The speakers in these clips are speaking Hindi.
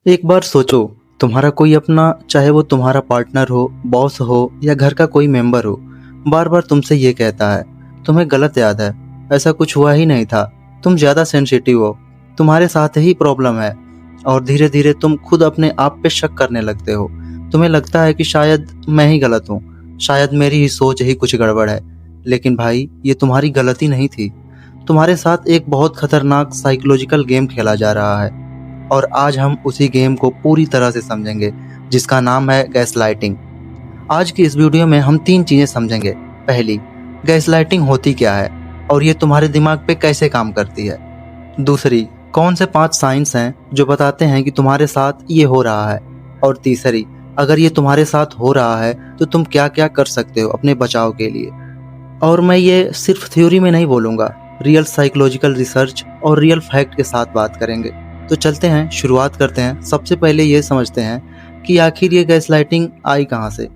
एक बार सोचो, तुम्हारा कोई अपना, चाहे वो तुम्हारा पार्टनर हो, बॉस हो या घर का कोई मेंबर हो, बार बार तुमसे ये कहता है, तुम्हें गलत याद है, ऐसा कुछ हुआ ही नहीं था, तुम ज़्यादा सेंसिटिव हो, तुम्हारे साथ ही प्रॉब्लम है। और धीरे धीरे तुम खुद अपने आप पे शक करने लगते हो। तुम्हें लगता है कि शायद मैं ही गलत हूँ, शायद मेरी ही सोच ही कुछ गड़बड़ है। लेकिन भाई, ये तुम्हारी गलती नहीं थी। तुम्हारे साथ एक बहुत खतरनाक साइकोलॉजिकल गेम खेला जा रहा है, और आज हम उसी गेम को पूरी तरह से समझेंगे, जिसका नाम है गैसलाइटिंग। आज की इस वीडियो में हम 3 चीज़ें समझेंगे। पहली, गैसलाइटिंग होती क्या है और ये तुम्हारे दिमाग पे कैसे काम करती है। दूसरी, कौन से 5 साइंस हैं जो बताते हैं कि तुम्हारे साथ ये हो रहा है। और तीसरी, अगर ये तुम्हारे साथ हो रहा है तो तुम क्या क्या कर सकते हो अपने बचाव के लिए। और मैं ये सिर्फ थ्योरी में नहीं बोलूँगा, रियल साइकोलॉजिकल रिसर्च और रियल फैक्ट के साथ बात करेंगे। तो चलते हैं, शुरुआत करते हैं। सबसे पहले ये समझते हैं कि आखिर ये गैसलाइटिंग आई कहाँ से।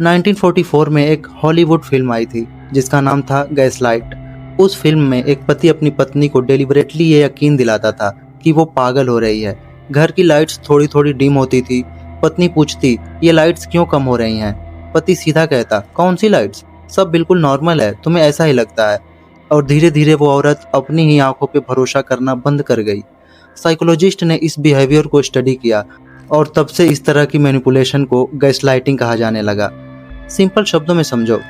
1944 में एक हॉलीवुड फिल्म आई थी जिसका नाम था गैसलाइट। उस फिल्म में एक पति अपनी पत्नी को डेलिबरेटली ये यकीन दिलाता था कि वो पागल हो रही है। घर की लाइट्स थोड़ी थोड़ी डिम होती थी। पत्नी पूछती, ये लाइट्स क्यों कम हो रही हैं? पति सीधा कहता, कौन सी लाइट्स, सब बिल्कुल नॉर्मल है, तुम्हें ऐसा ही लगता है। और धीरे धीरे वो औरत अपनी ही आंखों पे भरोसा करना बंद कर गई। साइकोलॉजिस्ट ने इस बिहेवियर को स्टडी किया और तब से इस तरह की मैनिपुलेशन को गैसलाइटिंग कहा जाने लगा। सिंपल शब्दों में समझो,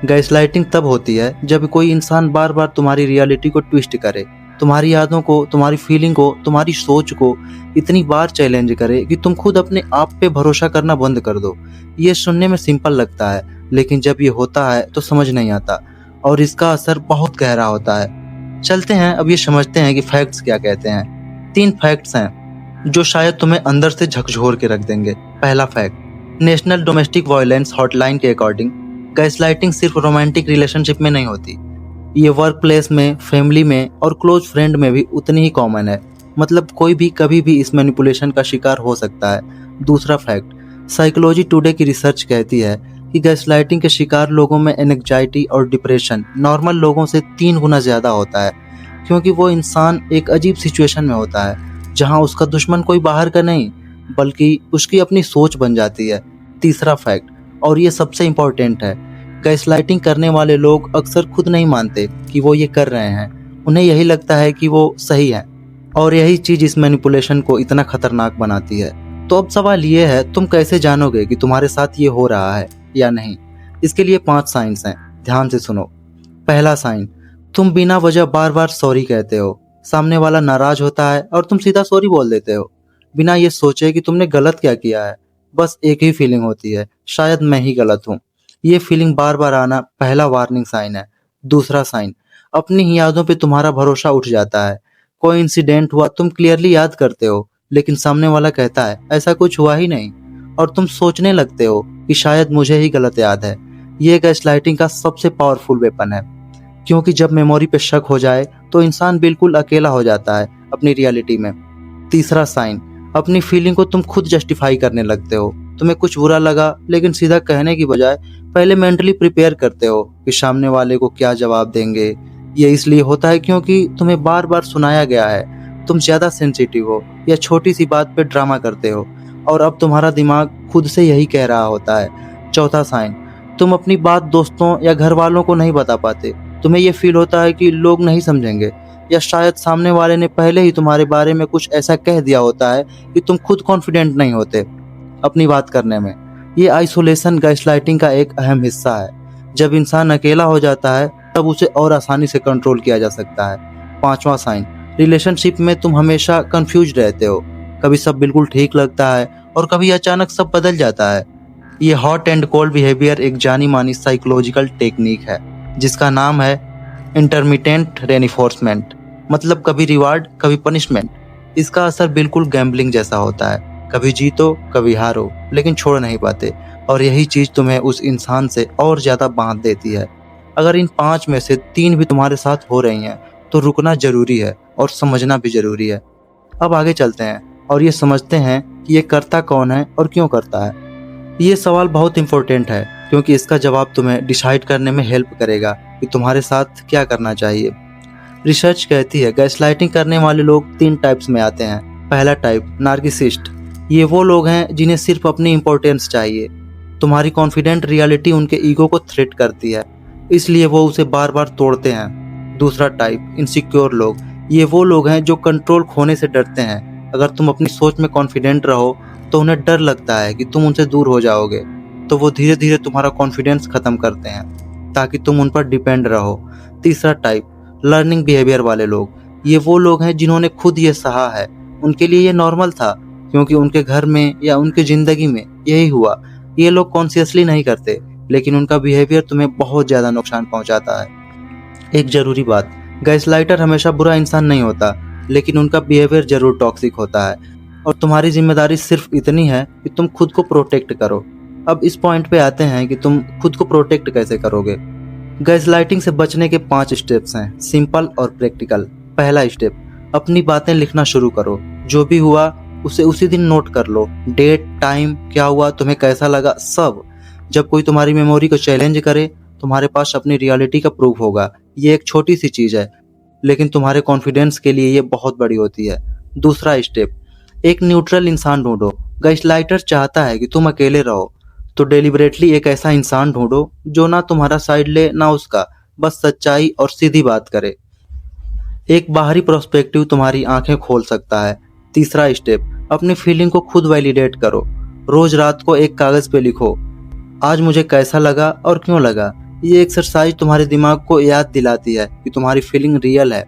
गैसलाइटिंग तब होती है जब कोई इंसान बार बार तुम्हारी रियलिटी को ट्विस्ट करे, तुम्हारी यादों को, तुम्हारी फीलिंग को, तुम्हारी सोच को इतनी बार चैलेंज करे कि तुम खुद अपने आप पे भरोसा करना बंद कर दो। ये सुनने में सिंपल लगता है, लेकिन जब ये होता है तो समझ नहीं आता और इसका असर बहुत गहरा होता है। चलते हैं, अब ये समझते हैं कि फैक्ट्स क्या कहते हैं। 3 फैक्ट्स हैं जो शायद तुम्हें अंदर से झकझोर के रख देंगे। पहला fact, national domestic violence hotline के अकॉर्डिंग गैसलाइटिंग सिर्फ रोमांटिक रिलेशनशिप में नहीं होती, ये वर्क प्लेस में, फैमिली में और क्लोज फ्रेंड में भी उतनी ही कॉमन है। मतलब कोई भी कभी भी इस मैनिपुलेशन का शिकार हो सकता है। दूसरा फैक्ट, साइकोलॉजी टुडे की रिसर्च कहती है कि गैसलाइटिंग के शिकार लोगों में एंग्जाइटी और डिप्रेशन नॉर्मल लोगों से 3 गुना ज़्यादा होता है, क्योंकि वो इंसान एक अजीब सिचुएशन में होता है जहां उसका दुश्मन कोई बाहर का नहीं बल्कि उसकी अपनी सोच बन जाती है। तीसरा फैक्ट, और ये सबसे इम्पोर्टेंट है, गैसलाइटिंग करने वाले लोग अक्सर खुद नहीं मानते कि वो ये कर रहे हैं। उन्हें यही लगता है कि वो सही है, और यही चीज़ इस मैनिपुलेशन को इतना खतरनाक बनाती है। तो अब सवाल ये है, तुम कैसे जानोगे कि तुम्हारे साथ ये हो रहा है या नहीं। इसके लिए 5 साइंस हैं, ध्यान से सुनो। पहला साइन, तुम बिना वजह बार बार सॉरी कहते हो। सामने वाला नाराज होता है और तुम सीधा सॉरी बोल देते हो, बिना ये सोचे कि तुमने गलत क्या किया है। बस एक ही फीलिंग होती है, शायद मैं ही गलत हूँ। ये फीलिंग बार बार आना पहला वार्निंग साइन है। दूसरा साइन, अपनी ही यादों पे तुम्हारा भरोसा उठ जाता है। कोई इंसिडेंट हुआ, तुम क्लियरली याद करते हो, लेकिन सामने वाला कहता है ऐसा कुछ हुआ ही नहीं, और तुम सोचने लगते हो कि शायद मुझे ही गलत याद है। ये गैसलाइटिंग का सबसे पावरफुल वेपन है, क्योंकि जब मेमोरी पे शक हो जाए तो इंसान बिल्कुल अकेला हो जाता है अपनी रियलिटी में। तीसरा साइन, अपनी फीलिंग को तुम खुद जस्टिफाई करने लगते हो। तुम्हें कुछ बुरा लगा, लेकिन सीधा कहने की बजाय पहले मेंटली प्रिपेयर करते हो कि सामने वाले को क्या जवाब देंगे। ये इसलिए होता है क्योंकि तुम्हें बार बार सुनाया गया है तुम ज़्यादा सेंसिटिव हो या छोटी सी बात पे ड्रामा करते हो, और अब तुम्हारा दिमाग खुद से यही कह रहा होता है। चौथा साइन, तुम अपनी बात दोस्तों या घर वालों को नहीं बता पाते। तुम्हें ये फील होता है कि लोग नहीं समझेंगे, या शायद सामने वाले ने पहले ही तुम्हारे बारे में कुछ ऐसा कह दिया होता है कि तुम खुद कॉन्फिडेंट नहीं होते अपनी बात करने में। ये आइसोलेशन गैसलाइटिंग का एक अहम हिस्सा है। जब इंसान अकेला हो जाता है तब उसे और आसानी से कंट्रोल किया जा सकता है। पांचवा साइन, रिलेशनशिप में तुम हमेशा कंफ्यूज रहते हो। कभी सब बिल्कुल ठीक लगता है और कभी अचानक सब बदल जाता है। ये हॉट एंड कोल्ड बिहेवियर एक जानी मानी साइकोलॉजिकल टेक्निक है जिसका नाम है इंटरमिटेंट रेनिफोर्समेंट, मतलब कभी रिवार्ड कभी पनिशमेंट। इसका असर बिल्कुल गैम्बलिंग जैसा होता है, कभी जीतो कभी हारो, लेकिन छोड़ नहीं पाते, और यही चीज़ तुम्हें उस इंसान से और ज़्यादा बांध देती है। अगर इन 5 में से 3 भी तुम्हारे साथ हो रही हैं तो रुकना जरूरी है और समझना भी जरूरी है। अब आगे चलते हैं और ये समझते हैं कि ये करता कौन है और क्यों करता है। ये सवाल बहुत इंपॉर्टेंट है क्योंकि इसका जवाब तुम्हें डिसाइड करने में हेल्प करेगा कि तुम्हारे साथ क्या करना चाहिए। रिसर्च कहती है गैसलाइटिंग करने वाले लोग 3 टाइप्स में आते हैं। पहला टाइप नार्सिसिस्ट। ये वो लोग हैं जिन्हें सिर्फ अपनी इम्पोर्टेंस चाहिए। तुम्हारी कॉन्फिडेंट रियलिटी उनके ईगो को थ्रेट करती है, इसलिए वो उसे बार बार तोड़ते हैं। दूसरा टाइप इनसिक्योर लोग। ये वो लोग हैं जो कंट्रोल खोने से डरते हैं। अगर तुम अपनी सोच में कॉन्फिडेंट रहो तो उन्हें डर लगता है कि तुम उनसे दूर हो जाओगे, तो वो धीरे धीरे तुम्हारा कॉन्फिडेंस खत्म करते हैं ताकि तुम उन पर डिपेंड रहो। तीसरा टाइप लर्निंग बिहेवियर वाले लोग। ये वो लोग हैं जिन्होंने खुद ये सहा है, उनके लिए ये नॉर्मल था क्योंकि उनके घर में या उनकी ज़िंदगी में यही हुआ। ये लोग कॉन्शियसली नहीं करते, लेकिन उनका बिहेवियर तुम्हें बहुत ज़्यादा नुकसान पहुंचाता है। एक ज़रूरी बात, गैसलाइटर हमेशा बुरा इंसान नहीं होता, लेकिन उनका बिहेवियर ज़रूर टॉक्सिक होता है और तुम्हारी जिम्मेदारी सिर्फ इतनी है कि तुम खुद को प्रोटेक्ट करो। अब इस पॉइंट पे आते हैं कि तुम खुद को प्रोटेक्ट कैसे करोगे। गैसलाइटिंग से बचने के 5 स्टेप्स हैं, सिंपल और प्रैक्टिकल। पहला स्टेप, अपनी बातें लिखना शुरू करो। जो भी हुआ उसे उसी दिन नोट कर लो, डेट, टाइम, क्या हुआ, तुम्हें कैसा लगा, सब। जब कोई तुम्हारी मेमोरी को चैलेंज करे, तुम्हारे पास अपनी रियलिटी का प्रूफ होगा। ये एक छोटी सी चीज़ है, लेकिन तुम्हारे कॉन्फिडेंस के लिए ये बहुत बड़ी होती है। दूसरा स्टेप, एक न्यूट्रल इंसान ढूंढो। गैसलाइटर चाहता है कि तुम अकेले रहो, तो डेलिबरेटली एक ऐसा इंसान ढूंढो जो ना तुम्हारा साइड ले ना उसका, बस सच्चाई और सीधी बात करे। एक बाहरी प्रोस्पेक्टिव तुम्हारी आंखें खोल सकता है। तीसरा स्टेप, अपनी फीलिंग को खुद वैलिडेट करो। रोज रात को एक कागज पे लिखो, आज मुझे कैसा लगा और क्यों लगा। ये एक्सरसाइज तुम्हारे दिमाग को याद दिलाती है कि तुम्हारी फीलिंग रियल है,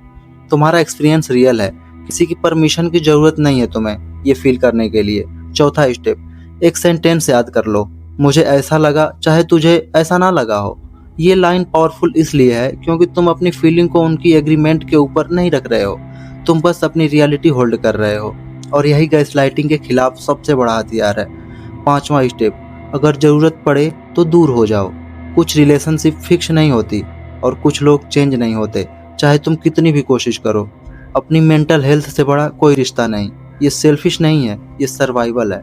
तुम्हारा एक्सपीरियंस रियल है। किसी की परमिशन की जरूरत नहीं है तुम्हें ये फील करने के लिए। चौथा स्टेप, एक सेंटेंस याद कर लो, मुझे ऐसा लगा चाहे तुझे ऐसा ना लगा हो। ये लाइन पावरफुल इसलिए है क्योंकि तुम अपनी फीलिंग को उनकी एग्रीमेंट के ऊपर नहीं रख रहे हो, तुम बस अपनी रियलिटी होल्ड कर रहे हो, और यही गैसलाइटिंग के खिलाफ सबसे बड़ा हथियार है। पांचवा स्टेप, अगर ज़रूरत पड़े तो दूर हो जाओ। कुछ रिलेशनशिप फिक्स नहीं होती और कुछ लोग चेंज नहीं होते, चाहे तुम कितनी भी कोशिश करो। अपनी मेंटल हेल्थ से बड़ा कोई रिश्ता नहीं। ये सेल्फिश नहीं है, ये सर्वाइवल है।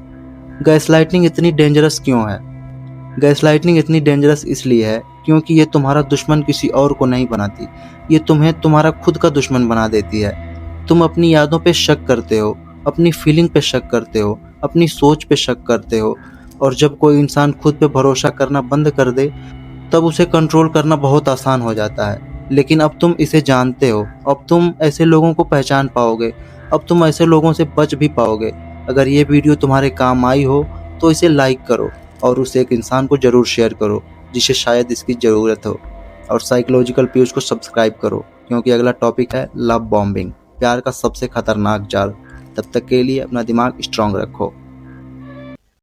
गैसलाइटिंग इतनी डेंजरस क्यों है? गैसलाइटिंग इतनी डेंजरस इसलिए है क्योंकि ये तुम्हारा दुश्मन किसी और को नहीं बनाती, ये तुम्हें तुम्हारा खुद का दुश्मन बना देती है। तुम अपनी यादों पे शक करते हो, अपनी फीलिंग पे शक करते हो, अपनी सोच पे शक करते हो, और जब कोई इंसान खुद पे भरोसा करना बंद कर दे तब उसे कंट्रोल करना बहुत आसान हो जाता है। लेकिन अब तुम इसे जानते हो, अब तुम ऐसे लोगों को पहचान पाओगे, अब तुम ऐसे लोगों से बच भी पाओगे। अगर ये वीडियो तुम्हारे काम आई हो तो इसे लाइक करो और उसे एक इंसान को ज़रूर शेयर करो जिसे शायद इसकी ज़रूरत हो। और साइकोलॉजिकल पीयूष को सब्सक्राइब करो क्योंकि अगला टॉपिक है लव बॉम्बिंग, प्यार का सबसे खतरनाक जाल। तब तक के लिए अपना दिमाग स्ट्रांग रखो।